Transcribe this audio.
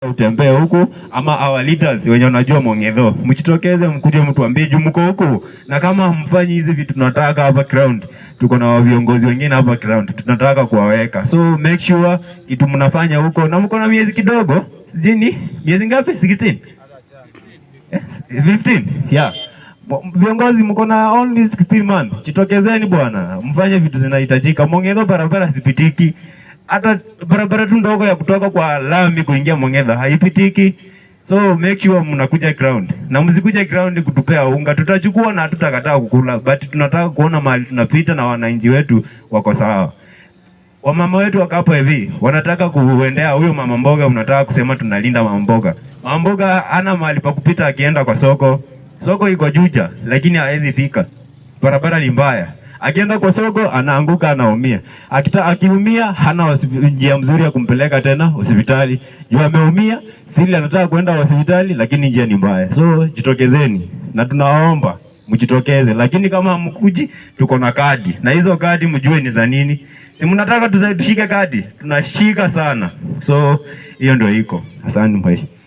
utembee huku ama our leaders wenye wanajua Mong'etho, mjitokeze mkuje mtuambie juu mko huku, na kama mfanyi hizi vitu tunataka hapa ground, tuko na viongozi wengine hapa ground tunataka kuwaweka, so make sure kitu mnafanya huko, na mko na miezi kidogo, jini miezi ngapi? 16 15 yeah, viongozi mko na only 16 months. Jitokezeni bwana, mfanye vitu zinahitajika. Mong'etho barabara sipitiki, hata barabara tu ndogo ya kutoka kwa lami kuingia Mong'etho haipitiki. So make sure mnakuja ground, na msikuja ground kutupea unga, tutachukua na tutakataa kukula, but tunataka kuona mahali tunapita na wananchi wetu wako sawa. Wamama wetu wakapo hivi wanataka kuendea huyo mama mboga, unataka kusema tunalinda mama mboga. Mama mboga ana mahali pa kupita, akienda kwa soko, soko iko Juja lakini hawezi fika, barabara ni mbaya. Akienda kwa soko anaanguka, anaumia. Akiumia hana njia mzuri ya kumpeleka tena hospitali. Yeye ameumia, sili anataka kwenda hospitali lakini njia ni mbaya. So jitokezeni, na tunaomba mjitokeze, lakini kama mkuji tuko na kadi, na hizo kadi mjue ni za nini. Si mnataka tushike kadi, tunashika sana. So hiyo ndio iko. Asante mheshimiwa.